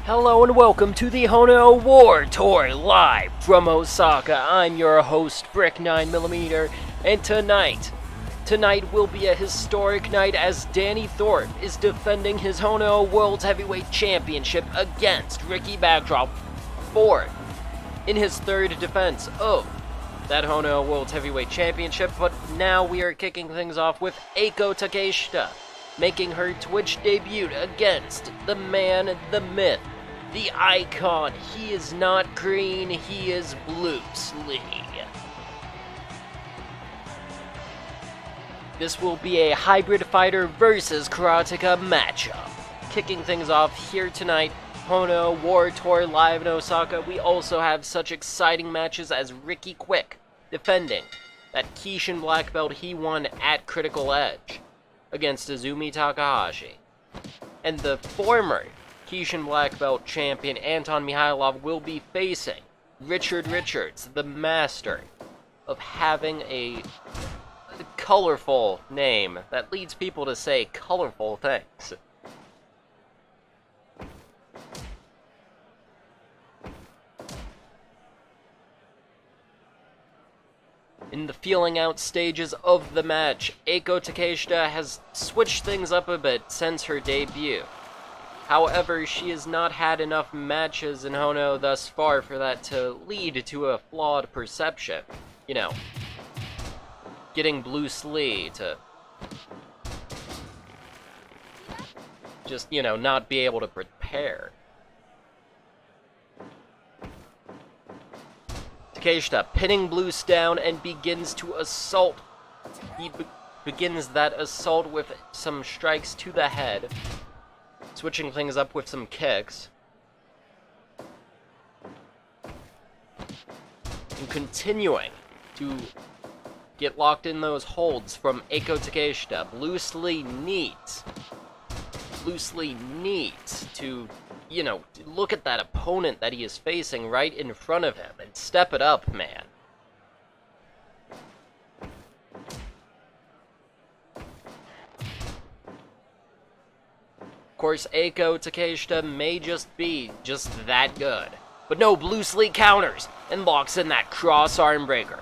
Hello and welcome to the HONOO War tour live from Osaka. I'm your host, Brick 9mm, and tonight will be a historic night as Danny Thorpe is defending his HONOO World Heavyweight Championship against Ricky Backdrop IV in his third defense of that HONOO World Heavyweight Championship. But now we are kicking things off with Eiko Takeshita making her Twitch debut against the man, the myth, the icon. He is not green, he is Bluce. This will be a hybrid fighter versus karateka matchup. Kicking things off here tonight, HONOO War Tour live in Osaka. We also have such exciting matches as Ricky Quick defending that KISHIN black belt he won at Critical Edge against Azumi Takahashi. And the former KISHIN black belt champion Anton Mikhailov will be facing Richard Richards, the master of having a colorful name that leads people to say colorful things. In the feeling out stages of the match, Eiko Takeshita has switched things up a bit since her debut. However, she has not had enough matches in HONOO thus far for that to lead to a flawed perception. You know, getting Bluce to just, not be able to prepare. Takeshita pinning Bluce down and begins to assault. He begins that assault with some strikes to the head, switching things up with some kicks, and continuing to get locked in those holds from Eiko Takeshita. Bluce needs to, look at that opponent that he is facing right in front of him and step it up, man. Of course, Eiko Takeshita may just be that good. But no, Bluce counters and locks in that cross arm breaker.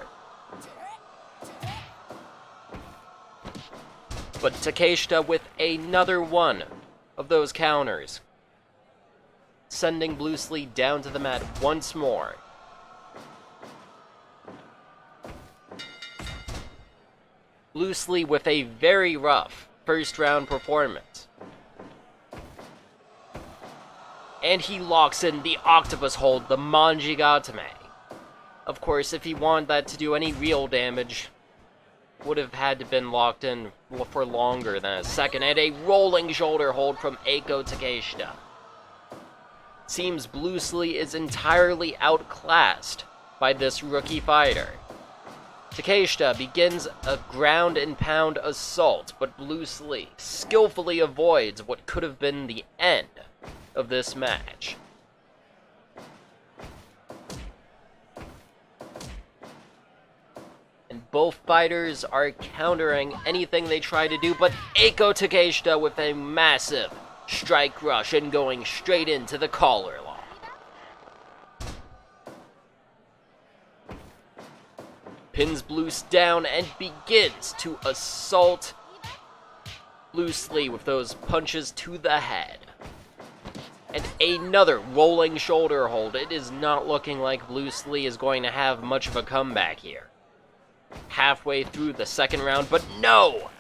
But Takeshita with another one of those counters, sending Bluce down to the mat once more. Bluce with a very rough first round performance. And he locks in the octopus hold, the Manjigatame. Of course, if he wanted that to do any real damage, would have had to been locked in for longer than a second. And a rolling shoulder hold from Eiko Takeshita. Seems Bluce is entirely outclassed by this rookie fighter. Takeshita begins a ground and pound assault, but Bluce skillfully avoids what could have been the end of this match. And both fighters are countering anything they try to do, but Eiko Takeshita with a massive strike rush and going straight into the collar lock. Pins Bluce down and begins to assault Bluce with those punches to the head. And another rolling shoulder hold. It is not looking like Bluce is going to have much of a comeback here. Halfway through the second round, but no!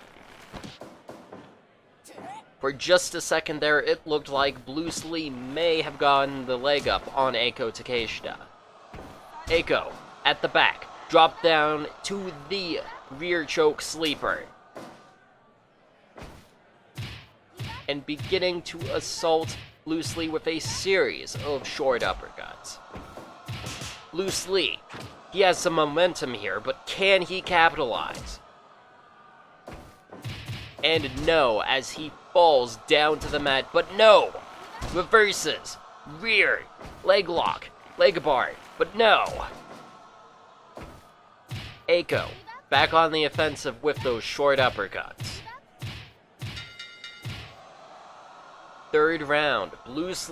For just a second there, it looked like Bluce may have gotten the leg up on Eiko Takeshita. Eiko, at the back, dropped down to the rear choke sleeper. And beginning to assault Bluce with a series of short uppercuts. Bluce, he has some momentum here, but can he capitalize? And no, as he falls down to the mat, but no! Reverses, rear, leg lock, leg bar, but no! Eiko, back on the offensive with those short uppercuts. Third round, Bluce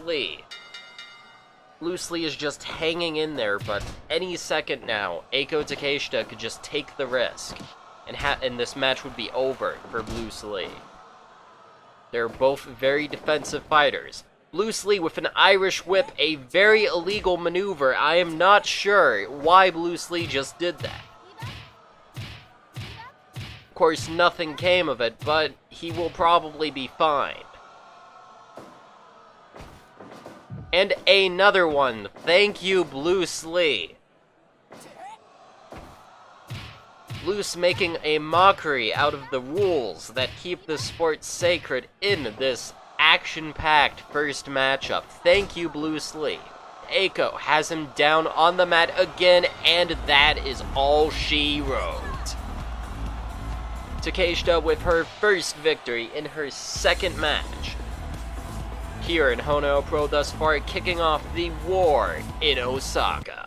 Bluce is just hanging in there, but any second now, Eiko Takeshita could just take the risk, and this match would be over for Bluce. They're both very defensive fighters. Bluce with an Irish whip, a very illegal maneuver. I am not sure why Bluce just did that. Of course, nothing came of it, but he will probably be fine. And another one. Thank you, Bluce. Bluce making a mockery out of the rules that keep the sport sacred in this action-packed first matchup. Thank you, Bluce. Eiko has him down on the mat again, and that is all she wrote. Takeshita with her first victory in her second match. Here in HONOO Pro thus far, kicking off the war in Osaka.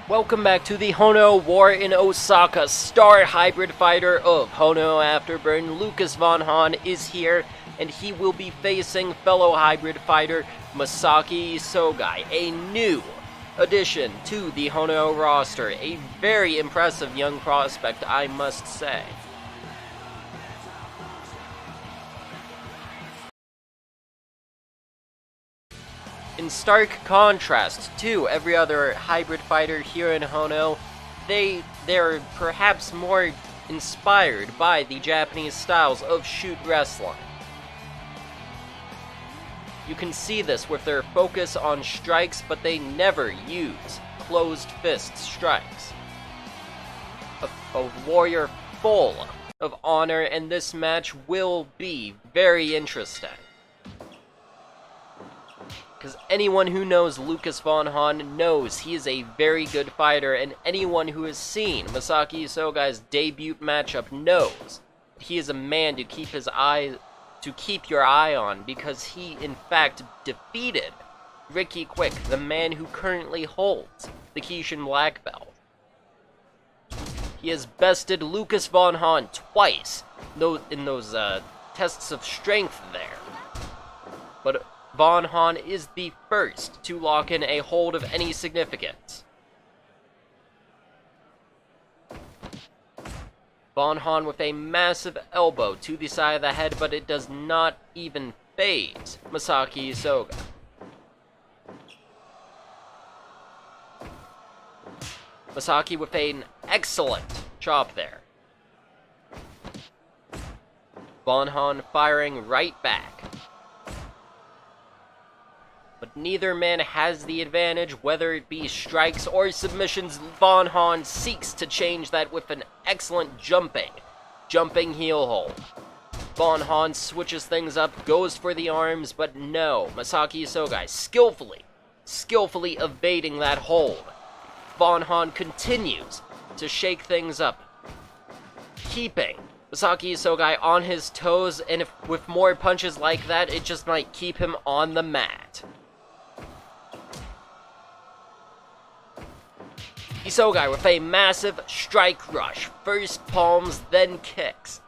Welcome back to the HONOO War in Osaka. Star hybrid fighter of HONOO Afterburn, Lukas von Hahn, is here, and he will be facing fellow hybrid fighter Masaaki Isogai, a new addition to the HONOO roster. A very impressive young prospect, I must say. In stark contrast to every other hybrid fighter here in HONOO, they're perhaps more inspired by the Japanese styles of shoot wrestling. You can see this with their focus on strikes, but they never use closed fist strikes. A warrior full of honor, and this match will be very interesting. Because anyone who knows Lukas von Hahn knows he is a very good fighter, and anyone who has seen Masaaki Isogai's debut matchup knows he is a man to keep your eye on, because he in fact defeated Ricky Quick, the man who currently holds the KISHIN black belt. He has bested Lukas von Hahn twice in those tests of strength there. But von Hahn is the first to lock in a hold of any significance. Von Hahn with a massive elbow to the side of the head, but it does not even faze Masaaki Isogai. Masaaki with an excellent chop there. Von Hahn firing right back. But neither man has the advantage, whether it be strikes or submissions. Von Hahn seeks to change that with an excellent jumping heel hold. Von Hahn switches things up, goes for the arms, but no, Masaaki Isogai skillfully evading that hold. Von Hahn continues to shake things up, keeping Masaaki Isogai on his toes, and with more punches like that, it just might keep him on the mat. Isogai with a massive strike rush, first palms, then kicks,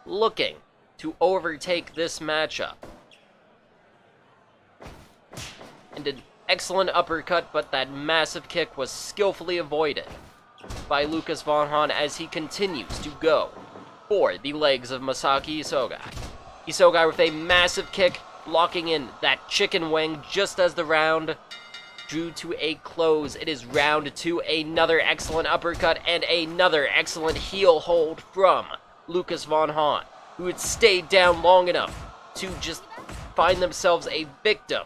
looking to overtake this matchup. And an excellent uppercut, but that massive kick was skillfully avoided by Lukas von Hahn as he continues to go for the legs of Masaaki Isogai. Isogai with a massive kick, locking in that chicken wing just as the round drew to a close. It is round 2, another excellent uppercut and another excellent heel hold from Lukas von Hahn, who had stayed down long enough to just find themselves a victim.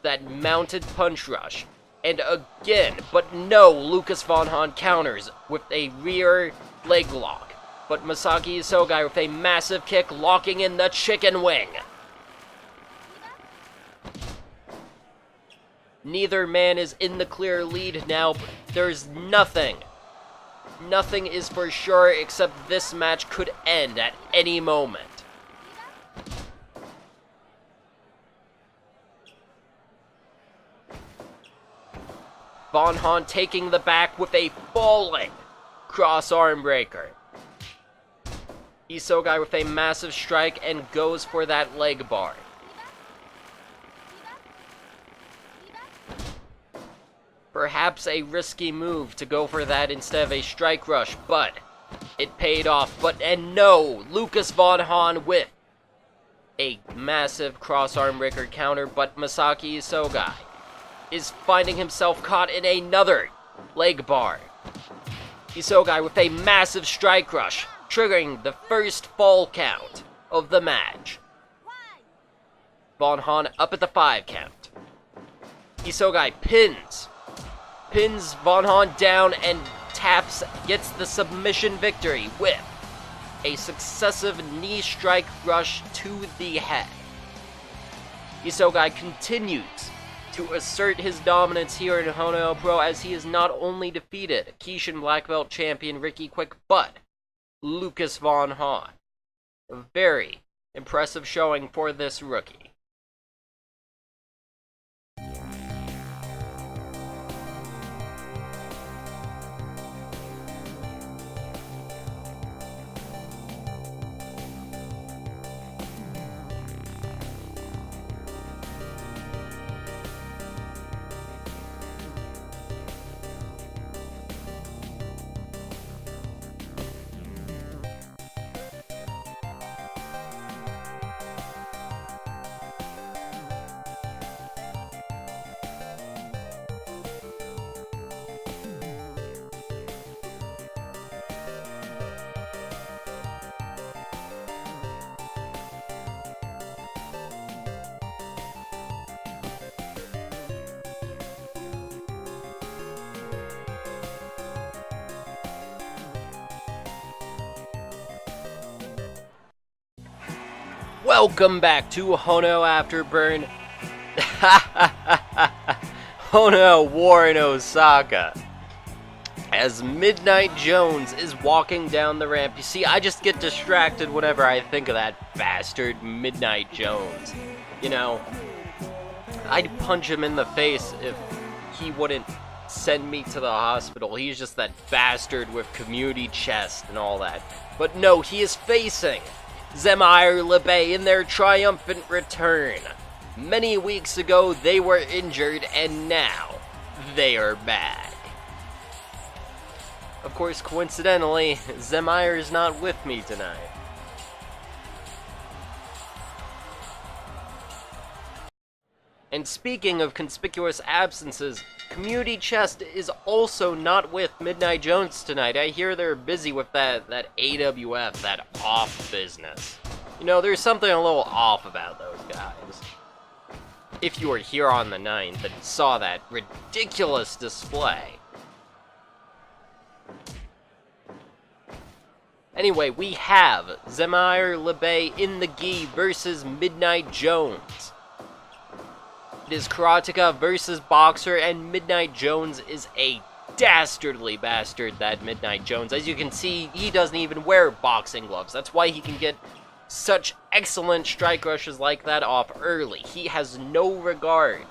That mounted punch rush. And again, but no, Lukas von Hahn counters with a rear leg lock. But Masaaki Isogai with a massive kick, locking in the chicken wing. Neither man is in the clear lead now, but there's nothing. Nothing is for sure except this match could end at any moment. Von Hahn taking the back with a falling cross arm breaker. Isogai with a massive strike and goes for that leg bar. Perhaps a risky move to go for that instead of a strike rush, but it paid off. And no, Lukas von Hahn with a massive cross arm breaker counter, but Masaaki Isogai is finding himself caught in another leg bar. Isogai with a massive strike rush, triggering the first fall count of the match. Von Hahn up at the 5 count. Isogai pins Von Hahn down and gets the submission victory with a successive knee strike rush to the head. Isogai continues to assert his dominance here in HONOO Pro as he has not only defeated KISHIN Black Belt champion Ricky Quick, but Lukas von Hahn. A very impressive showing for this rookie. Welcome back to HONOO Afterburn. HONOO War in Osaka. As Midnight Jones is walking down the ramp. You see, I just get distracted whenever I think of that bastard Midnight Jones. You know, I'd punch him in the face if he wouldn't send me to the hospital. He's just that bastard with community chest and all that. But no, he is facing Xemyr LeBay in their triumphant return. Many weeks ago, they were injured, and now they are back. Of course, coincidentally, Xemyr is not with me tonight. And speaking of conspicuous absences, Community Chest is also not with Midnight Jones tonight. I hear they're busy with that AWF, that off business. You know, there's something a little off about those guys. If you were here on the 9th and saw that ridiculous display. Anyway, we have Xemyr LeBay in the gi versus Midnight Jones. It is Karateka versus Boxer, and Midnight Jones is a dastardly bastard, that Midnight Jones. As you can see, he doesn't even wear boxing gloves. That's why he can get such excellent strike rushes like that off early. He has no regard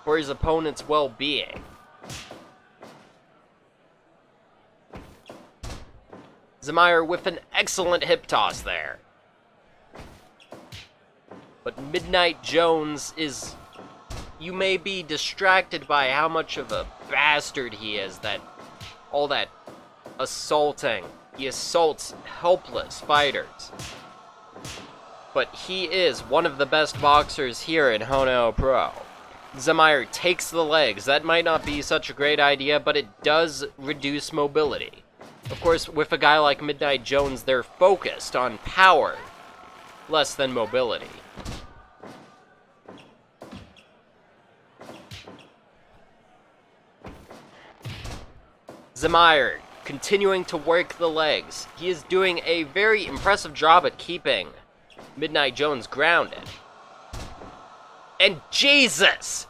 for his opponent's well-being. Xemyr with an excellent hip toss there. But Midnight Jones is... You may be distracted by how much of a bastard he is, that all that assaulting He assaults helpless fighters. But he is one of the best boxers here in HONOO Pro. Xemyr takes the legs. That might not be such a great idea, but it does reduce mobility. Of course, with a guy like Midnight Jones, they're focused on power, less than mobility. Xemyr continuing to work the legs. He is doing a very impressive job at keeping Midnight Jones grounded. And Jesus!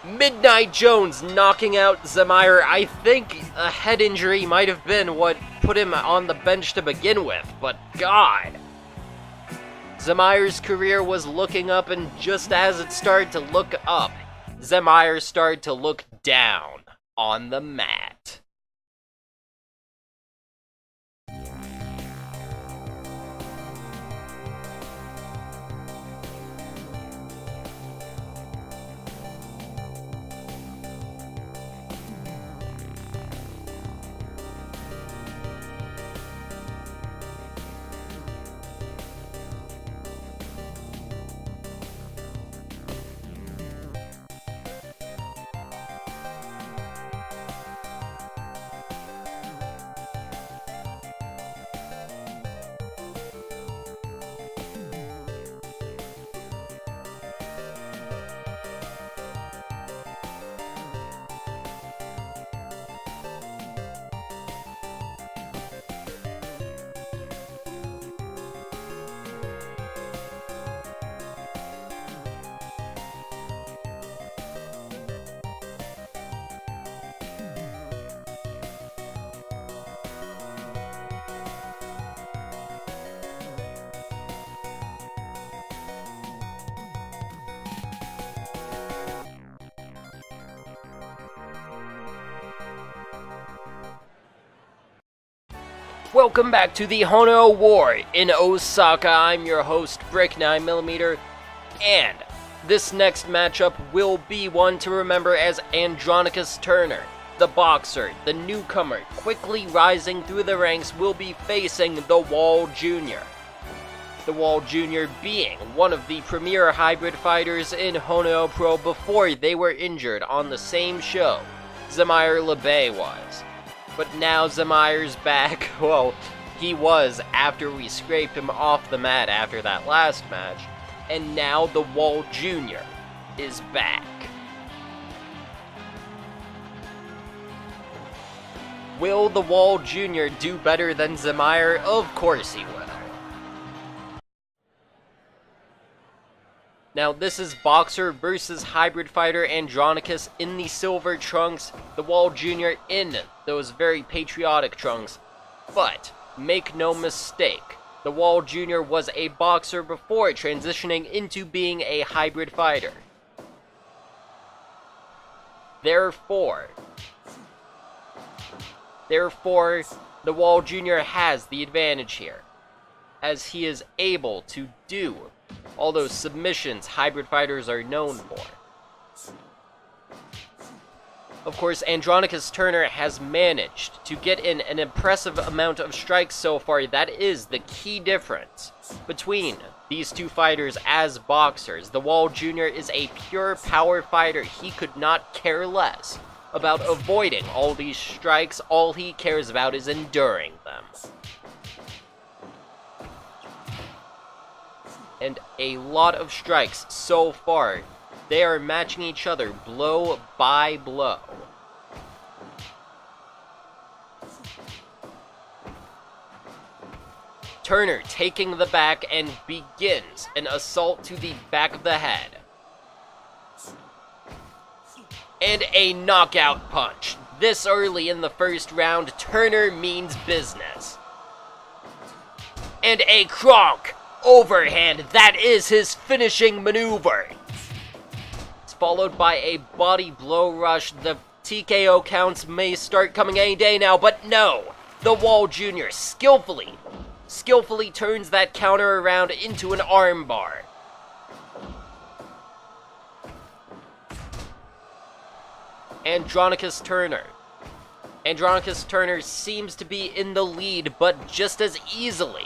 Midnight Jones knocking out Xemyr. I think a head injury might have been what put him on the bench to begin with, but God! Xemyr's career was looking up, and just as it started to look up, Xemyr started to look down on the mat. Welcome back to the HONOO War in Osaka. I'm your host, Brick 9mm, and this next matchup will be one to remember as Andronicus Turner, the boxer, the newcomer, quickly rising through the ranks, will be facing the Wall Jr. The Wall Jr. being one of the premier hybrid fighters in HONOO Pro before they were injured on the same show Xemyr LeBay was. But now Xemyr's back. Well, he was after we scraped him off the mat after that last match. And now the Wall Jr. is back. Will the Wall Jr. do better than Xemyr? Of course he will. Now, this is boxer versus hybrid fighter Andronicus in the silver trunks, the Wall Jr. in those very patriotic trunks. But, make no mistake, the Wall Jr. was a boxer before transitioning into being a hybrid fighter. Therefore, the Wall Jr. has the advantage here, as he is able to do all those submissions hybrid fighters are known for. Of course, Andronicus Turner has managed to get in an impressive amount of strikes so far. That is the key difference between these two fighters as boxers. The Wall Jr. is a pure power fighter. He could not care less about avoiding all these strikes. All he cares about is enduring them. And a lot of strikes so far. They are matching each other blow by blow. Turner taking the back and begins an assault to the back of the head. And a knockout punch. This early in the first round, Turner means business. And a cronk overhand. That is his finishing maneuver. It's followed by a body blow rush. The TKO counts may start coming any day now, but no. The Wall Jr. skillfully turns that counter around into an armbar. Andronicus Turner Andronicus Turner seems to be in the lead, but just as easily,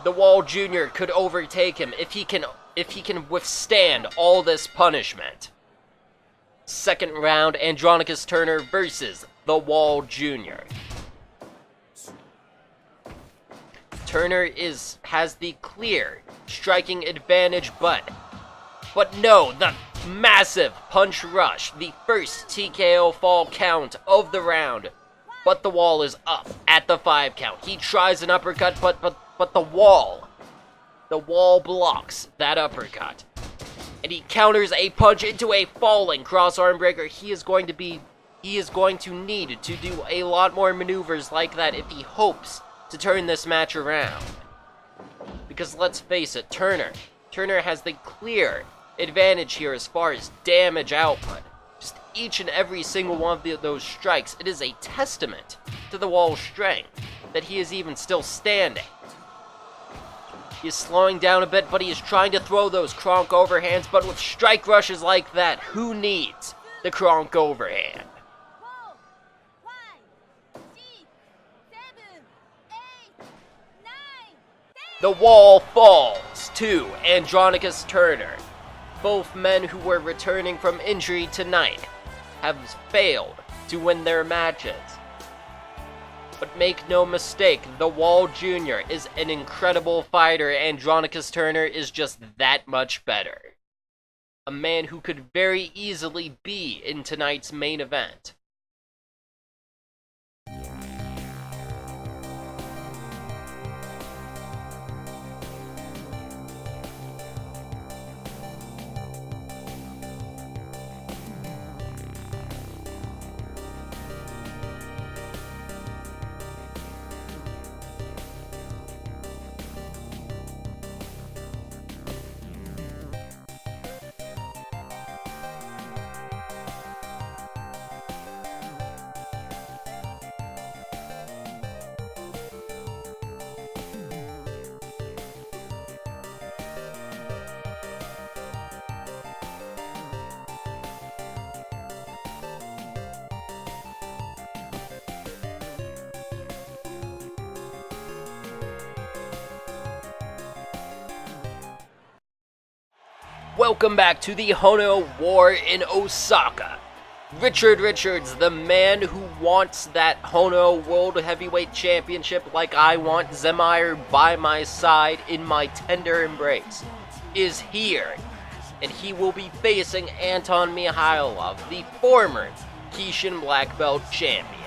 the Wall Jr. could overtake him if he can withstand all this punishment. Second round, Andronicus Turner versus the Wall Jr. Turner has the clear striking advantage, but no, the massive punch rush, the first TKO fall count of the round, but the Wall is up at the 5 count. He tries an uppercut, but the Wall blocks that uppercut, and he counters a punch into a falling cross arm breaker. He is going to need to do a lot more maneuvers like that if he hopes to turn this match around. Because let's face it, Turner has the clear advantage here as far as damage output. Just each and every single one of those strikes, it is a testament to the Wall's strength that he is even still standing. He is slowing down a bit, but he is trying to throw those Kronk overhands, but with strike rushes like that, who needs the Kronk overhand? The Wall falls to Andronicus Turner. Both men who were returning from injury tonight have failed to win their matches. But make no mistake, the Wall Jr. is an incredible fighter. Andronicus Turner is just that much better. A man who could very easily be in tonight's main event. Welcome back to the HONOO War in Osaka. Richard Richards, the man who wants that HONOO World Heavyweight Championship like I want Xemyr by my side in my tender embrace, is here. And he will be facing Anton Mikhailov, the former KISHIN Black Belt champion.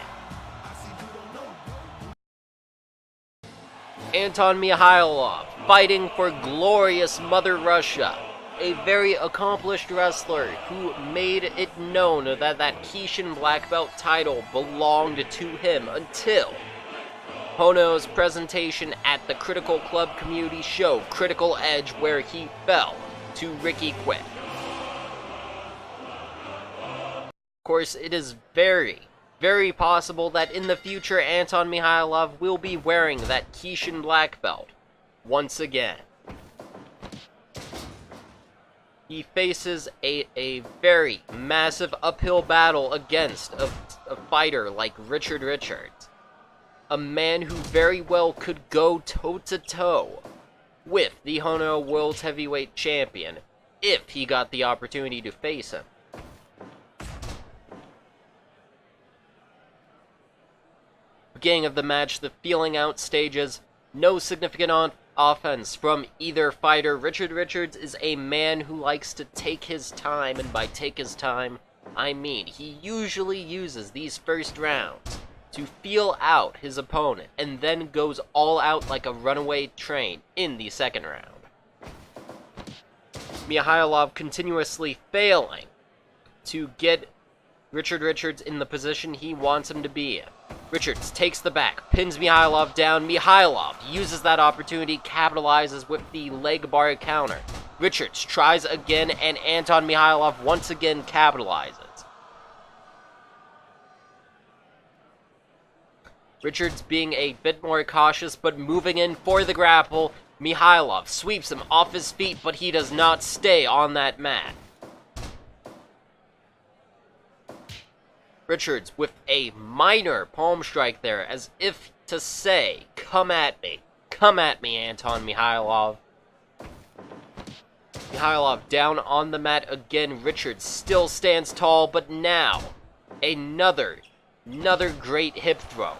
Anton Mikhailov, fighting for glorious Mother Russia. A very accomplished wrestler who made it known that KISHIN Black Belt title belonged to him until HONOO's presentation at the Critical Club Community Show, Critical Edge, where he fell to Ricky Quick. Of course, it is very, very possible that in the future Anton Mikhailov will be wearing that KISHIN Black Belt once again. He faces a very massive uphill battle against a fighter like Richard Richards. A man who very well could go toe-to-toe with the HONOO World Heavyweight Champion if he got the opportunity to face him. Beginning of the match, the feeling out stages, no significant offense from either fighter. Richard Richards is a man who likes to take his time, and by take his time, I mean he usually uses these first rounds to feel out his opponent, and then goes all out like a runaway train in the second round. Mikhailov continuously failing to get Richard Richards in the position he wants him to be in. Richards takes the back, pins Mikhailov down. Mikhailov uses that opportunity, capitalizes with the leg bar counter. Richards tries again, and Anton Mikhailov once again capitalizes. Richards being a bit more cautious, but moving in for the grapple. Mikhailov sweeps him off his feet, but he does not stay on that mat. Richards with a minor palm strike there, as if to say, come at me, Anton Mikhailov. Mikhailov down on the mat again. Richards still stands tall, but now another great hip throw.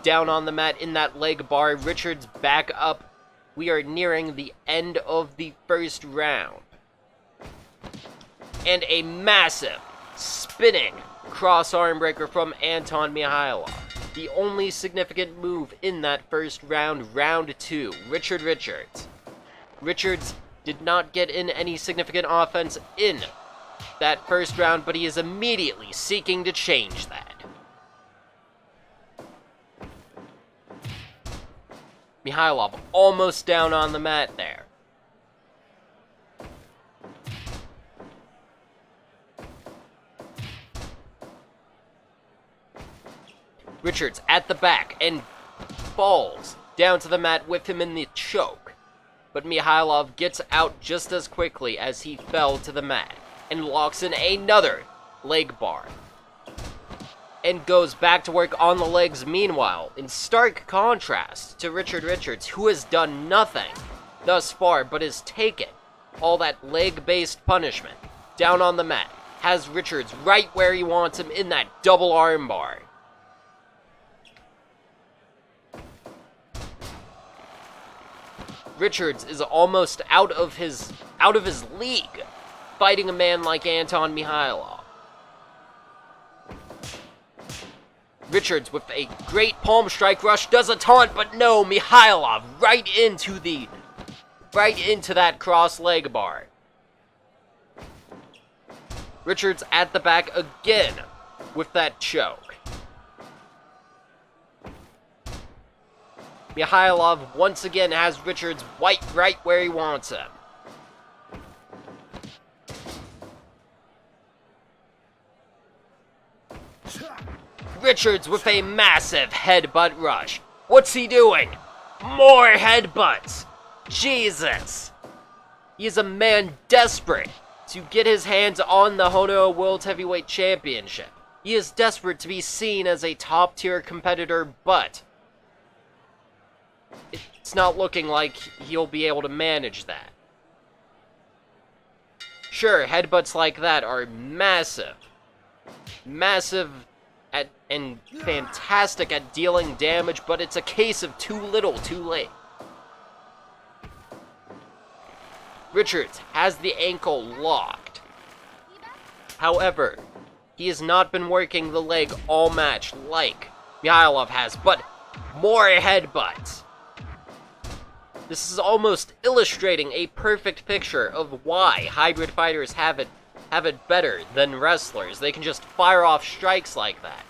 Down on the mat in that leg bar. Richards back up. We are nearing the end of the first round. And a massive spinning cross arm breaker from Anton Mikhailov. The only significant move in that first round, round 2. Richards. Richards did not get in any significant offense in that first round, but he is immediately seeking to change that. Mikhailov almost down on the mat there. Richards at the back and falls down to the mat with him in the choke. But Mikhailov gets out just as quickly as he fell to the mat and locks in another leg bar. And goes back to work on the legs meanwhile, in stark contrast to Richards, who has done nothing thus far but has taken all that leg-based punishment down on the mat. Has Richards right where he wants him in that double arm bar. Richards is almost out of his league, fighting a man like Anton Mikhailov. Richards with a great palm strike rush does a taunt, but no, Mikhailov right into that cross leg bar. Richards at the back again with that choke. Mikhailov once again has Richards right where he wants him. Richards with a massive headbutt rush. What's he doing? More headbutts! Jesus! He is a man desperate to get his hands on the HONOO World Heavyweight Championship. He is desperate to be seen as a top-tier competitor, but it's not looking like he'll be able to manage that. Sure, headbutts like that are massive and fantastic at dealing damage, but it's a case of too little, too late. Richards has the ankle locked. However, he has not been working the leg all match like Mikhailov has, but more headbutts. This is almost illustrating a perfect picture of why hybrid fighters have it better than wrestlers. They can just fire off strikes like that,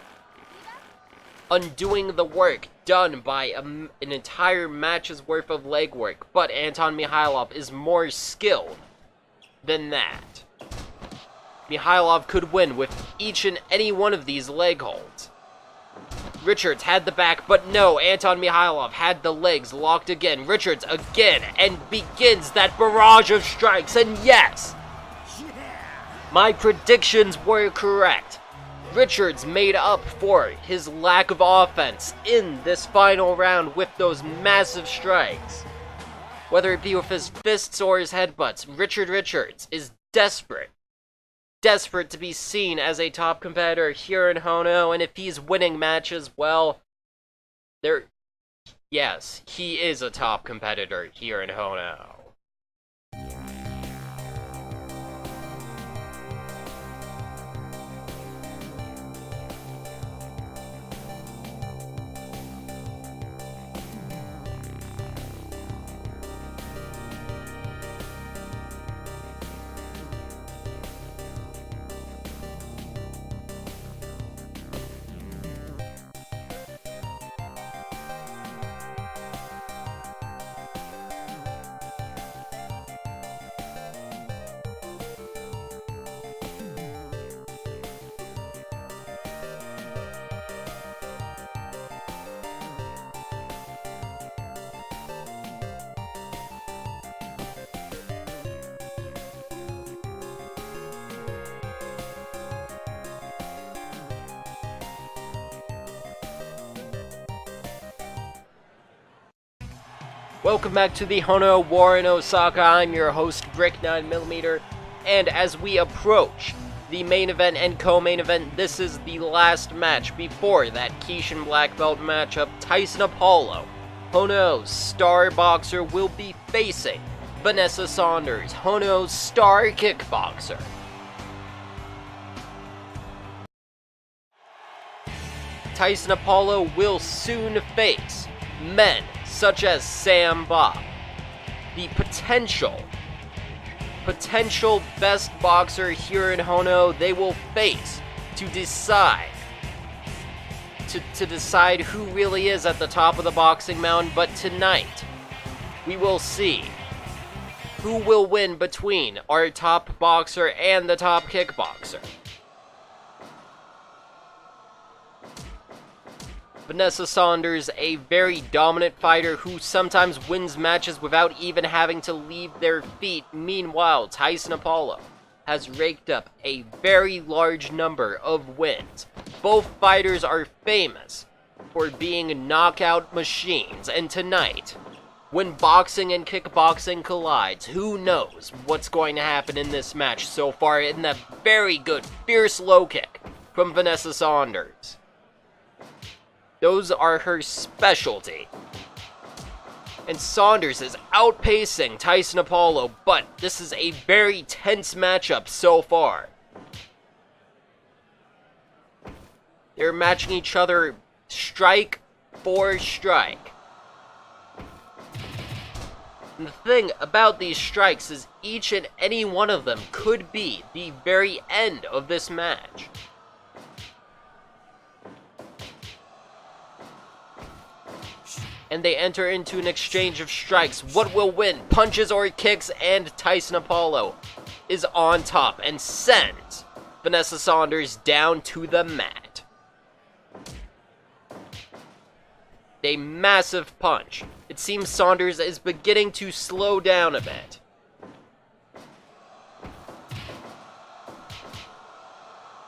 undoing the work done by an entire match's worth of leg work. But Anton Mikhailov is more skilled than that. Mikhailov could win with each and any one of these leg holds. Richards had the back, but no, Anton Mikhailov had the legs locked again. Richards again, and begins that barrage of strikes, and yes! My predictions were correct. Richards made up for his lack of offense in this final round with those massive strikes. Whether it be with his fists or his headbutts, Richards is desperate to be seen as a top competitor here in HONOO, and if he's winning matches, well, yes, he is a top competitor here in HONOO. Welcome back to the HONOO War in Osaka. I'm your host, Brick9mm, and as we approach the main event and co-main event, this is the last match before that KISHIN black belt matchup. Tyson Apollo, HONOO's star boxer, will be facing Vanessa Saunders, HONOO's star kickboxer. Tyson Apollo will soon face men such as Sam Bob, the potential best boxer here in HONOO. They will face to decide who really is at the top of the boxing mountain. But tonight, we will see who will win between our top boxer and the top kickboxer. Vanessa Saunders, a very dominant fighter who sometimes wins matches without even having to leave their feet. Meanwhile, Tyson Apollo has raked up a very large number of wins. Both fighters are famous for being knockout machines, and tonight, when boxing and kickboxing collides, who knows what's going to happen in this match. So far, in that very good, fierce low kick from Vanessa Saunders. Those are her specialty. And Saunders is outpacing Tyson Apollo, but this is a very tense matchup so far. They're matching each other strike for strike. And the thing about these strikes is each and any one of them could be the very end of this match. And they enter into an exchange of strikes. What will win, punches or kicks? And Tyson Apollo is on top and sends Vanessa Saunders down to the mat. A massive punch. It seems Saunders is beginning to slow down a bit.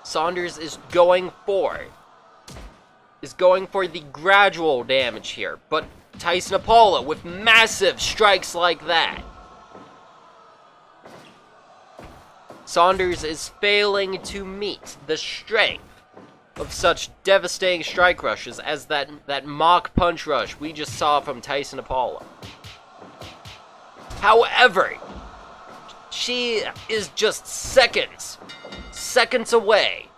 Saunders is going for the gradual damage here, but Tyson Apollo with massive strikes like that. Saunders is failing to meet the strength of such devastating strike rushes as that mock punch rush we just saw from Tyson Apollo. However, she is just seconds away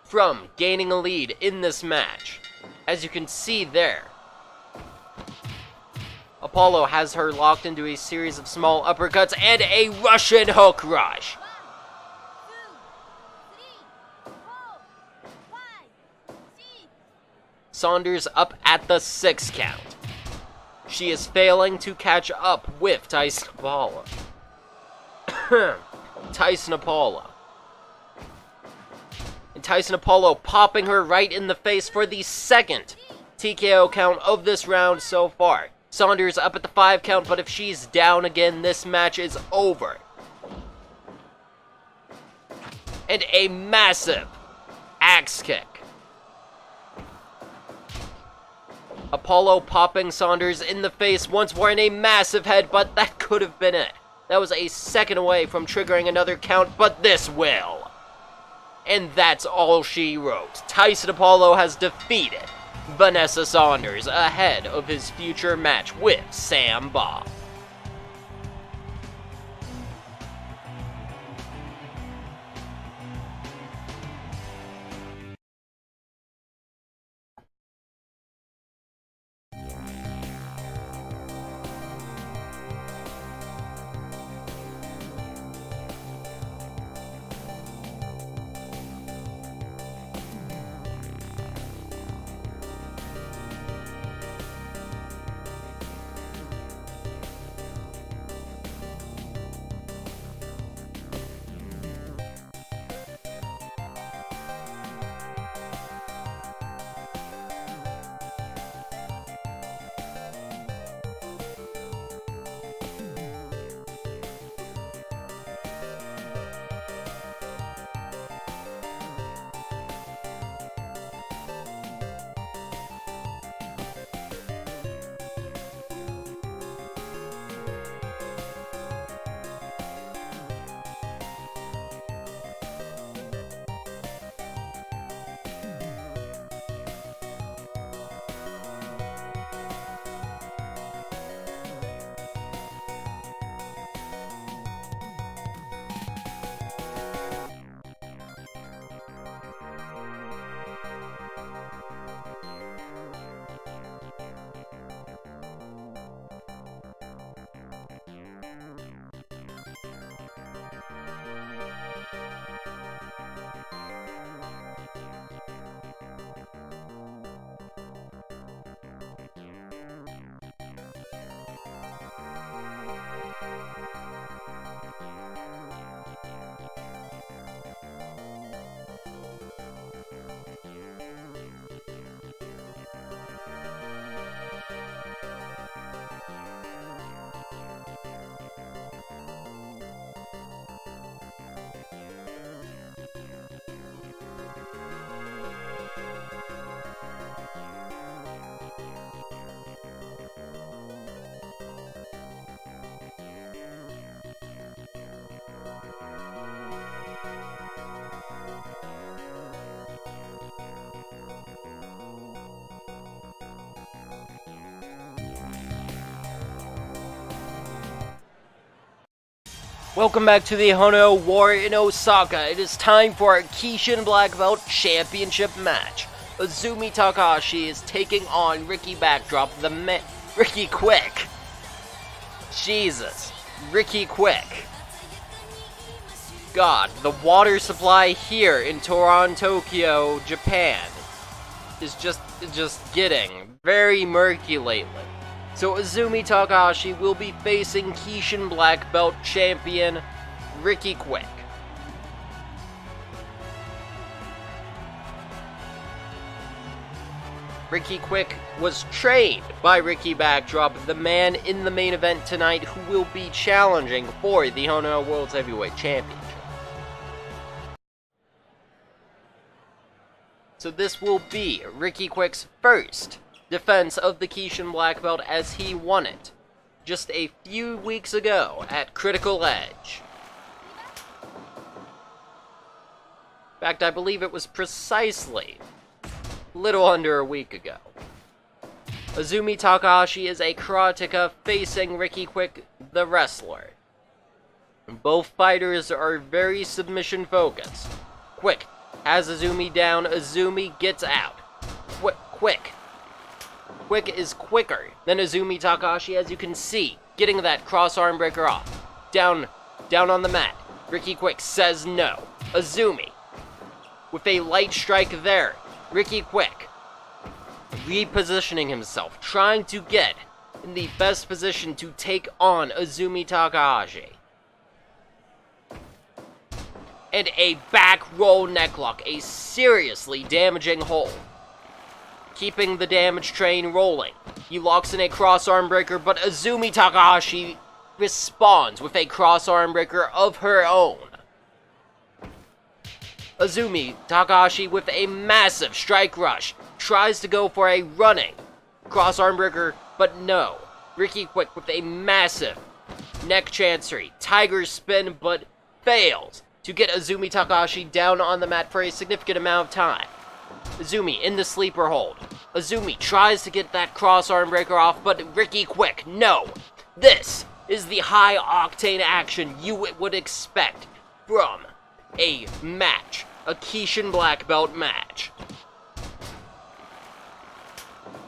from gaining a lead in this match. As you can see there, Apollo has her locked into a series of small uppercuts and a Russian hook rush. Saunders up at the 6 count. She is failing to catch up with Tyson Apollo. Tyson Apollo popping her right in the face for the second TKO count of this round so far. Saunders up at the 5 count, but if she's down again, this match is over. And a massive axe kick. Apollo popping Saunders in the face once more in a massive headbutt. That could have been it. That was a second away from triggering another count, but this will. And that's all she wrote. Tyson Apollo has defeated Vanessa Saunders ahead of his future match with Sam Bob. Welcome back to the HONOO War in Osaka. It is time for our KISHIN Black Belt Championship match. Azumi Takahashi is taking on Ricky Backdrop, Ricky Quick. Jesus. Ricky Quick. God, the water supply here in Toronto, Tokyo, Japan is just getting very murky lately. So Azumi Takahashi will be facing KISHIN Black Belt champion Ricky Quick. Ricky Quick was trained by Ricky Backdrop, the man in the main event tonight who will be challenging for the HONOO World Heavyweight Championship. So this will be Ricky Quick's first defense of the KISHIN Black Belt as he won it just a few weeks ago at Critical Edge. In fact, I believe it was precisely little under a week ago. Azumi Takahashi is a karateka facing Ricky Quick, the wrestler. Both fighters are very submission focused. Quick has Azumi down, Azumi gets out. Quick is quicker than Azumi Takahashi, as you can see, getting that cross arm breaker off. Down on the mat. Ricky Quick says no. Azumi with a light strike there. Ricky Quick repositioning himself, trying to get in the best position to take on Azumi Takahashi. And a back roll necklock, a seriously damaging hold. Keeping the damage train rolling. He locks in a cross arm breaker, but Azumi Takahashi responds with a cross arm breaker of her own. Azumi Takahashi with a massive strike rush tries to go for a running cross arm breaker, but no. Ricky Quick with a massive neck chancery, tiger spin, but fails to get Azumi Takahashi down on the mat for a significant amount of time. Azumi in the sleeper hold. Azumi tries to get that cross arm breaker off, but Ricky Quick, no. This is the high octane action you would expect from a match, a KISHIN Black Belt match.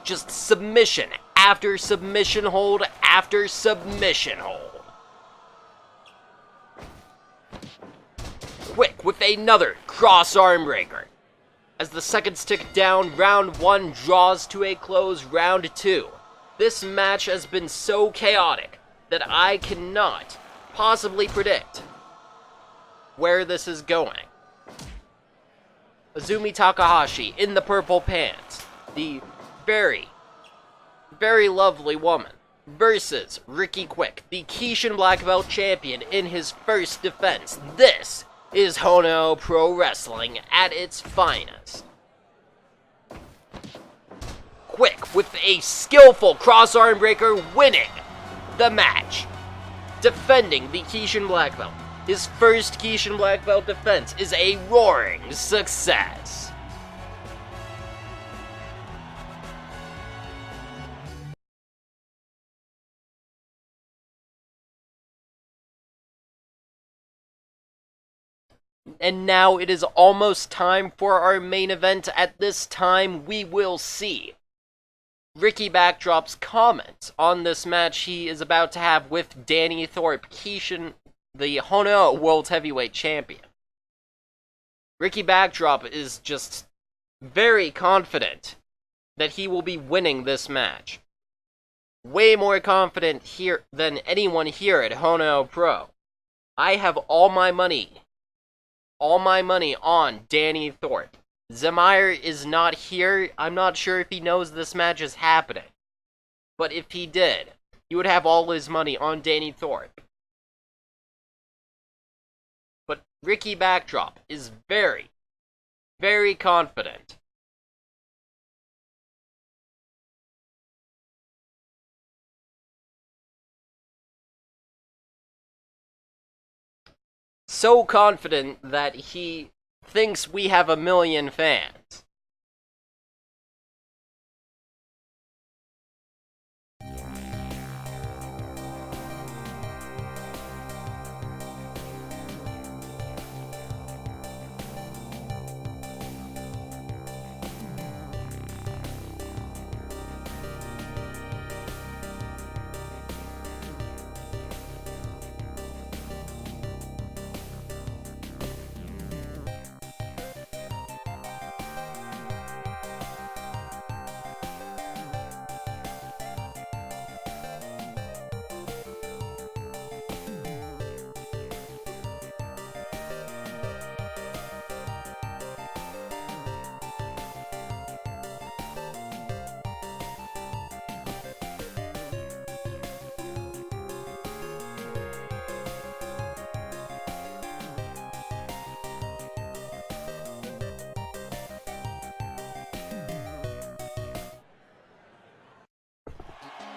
Just submission after submission hold after submission hold. Quick with another cross arm breaker. As the seconds tick down, round 1 draws to a close, round 2. This match has been so chaotic that I cannot possibly predict where this is going. Azumi Takahashi in the purple pants, the very, very lovely woman, versus Ricky Quick, the KISHIN Black Belt champion in his first defense. This is HONOO Pro Wrestling at its finest. Quick with a skillful cross arm breaker winning the match. Defending the KISHIN Black Belt. His first KISHIN Black Belt defense is a roaring success. And now it is almost time for our main event. At this time, we will see Ricky Backdrop's comments on this match he is about to have with Danny Thorpe, KISHIN, the HONOO World Heavyweight Champion. Ricky Backdrop is just very confident that he will be winning this match. Way more confident here than anyone here at HONOO Pro. I have all my money on Danny Thorpe. Xemyr is not here. I'm not sure if he knows this match is happening. But if he did, he would have all his money on Danny Thorpe. But Ricky Backdrop is very, very confident. So confident that he thinks we have 1 million fans.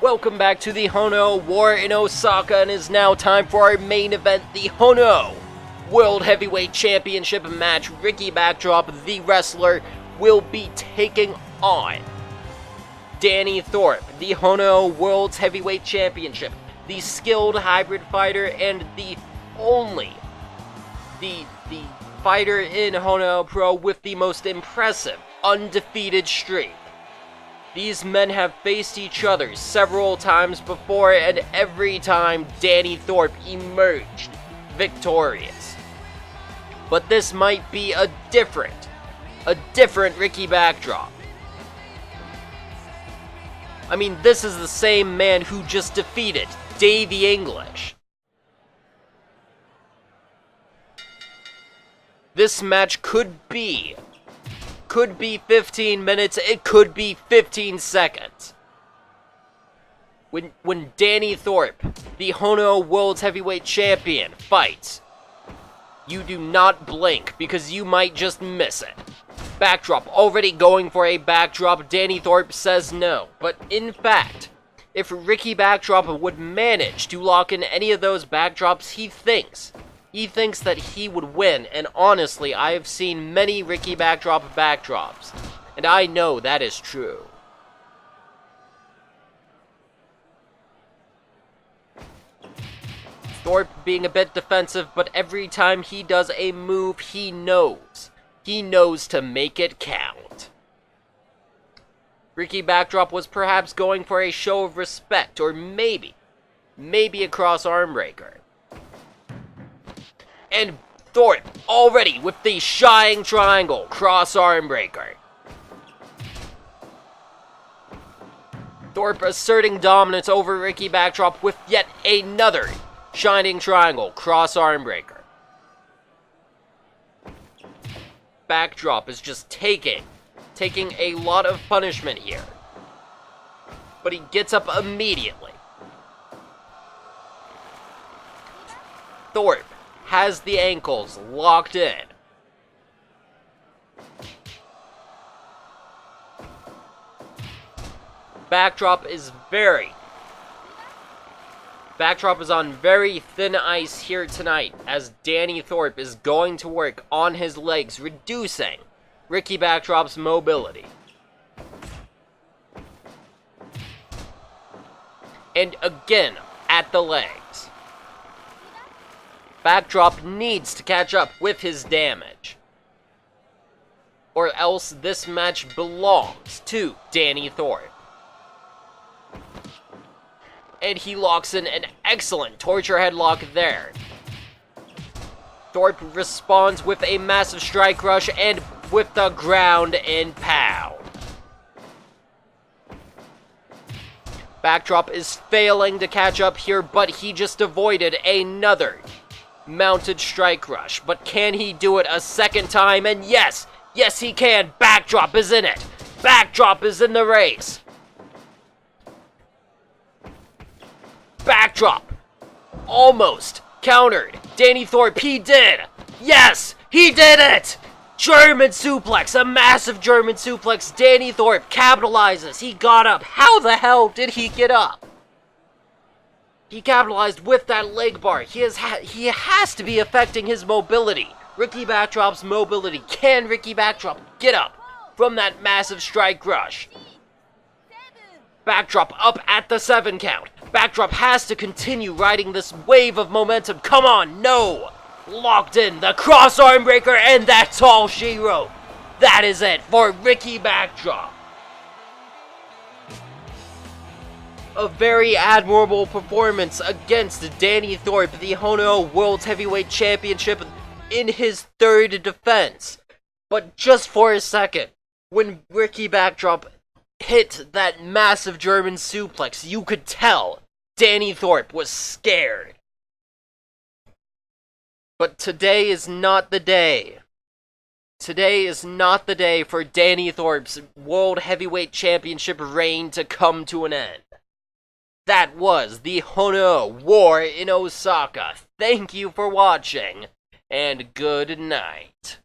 Welcome back to the HONOO War in Osaka, and it is now time for our main event, the HONOO World Heavyweight Championship match. Ricky Backdrop, the wrestler, will be taking on Danny Thorpe, the HONOO World Heavyweight Championship, the skilled hybrid fighter, and the fighter in HONOO Pro with the most impressive undefeated streak. These men have faced each other several times before, and every time Danny Thorpe emerged victorious. But this might be a different Ricky Backdrop. I mean, this is the same man who just defeated Davey English. This match could be 15 minutes, it could be 15 seconds. When Danny Thorpe, the HONOO World Heavyweight Champion, fights, you do not blink because you might just miss it. Backdrop already going for a backdrop. Danny Thorpe says no. But in fact, if Ricky Backdrop would manage to lock in any of those backdrops, he thinks that he would win, and honestly, I have seen many Ricky Backdrop backdrops, and I know that is true. Thorpe being a bit defensive, but every time he does a move, he knows to make it count. Ricky Backdrop was perhaps going for a show of respect, or maybe a cross arm breaker. And Thorpe already with the Shying Triangle cross arm breaker. Thorpe asserting dominance over Ricky Backdrop with yet another Shining Triangle cross arm breaker. Backdrop is just taking a lot of punishment here. But he gets up immediately. Thorpe has the ankles locked in. Backdrop is on very thin ice here tonight, as Danny Thorpe is going to work on his legs, reducing Ricky Backdrop's mobility. And again, at the legs. Backdrop needs to catch up with his damage, or else this match belongs to Danny Thorpe. And he locks in an excellent torture headlock there. Thorpe responds with a massive strike rush and with the ground and pound. Backdrop is failing to catch up here, but he just avoided another mounted strike rush. But can he do it a second time? And yes he can. Backdrop is in it. Backdrop is in the race. Backdrop almost countered Danny Thorpe. He did. Yes, he did it. German suplex, a massive German suplex. Danny Thorpe capitalizes. He got up. How the hell did he get up? He capitalized with that leg bar. He has to be affecting his mobility. Ricky Backdrop's mobility. Can Ricky Backdrop get up from that massive strike rush? Backdrop up at the 7 count. Backdrop has to continue riding this wave of momentum. Come on, no! Locked in, the cross arm breaker, and that's all she wrote. That is it for Ricky Backdrop. A very admirable performance against Danny Thorpe, the HONOO World Heavyweight Championship, in his third defense. But just for a second, when Ricky Backdrop hit that massive German suplex, you could tell Danny Thorpe was scared. But today is not the day. Today is not the day for Danny Thorpe's World Heavyweight Championship reign to come to an end. That was the HONOO War in Osaka. Thank you for watching, and good night.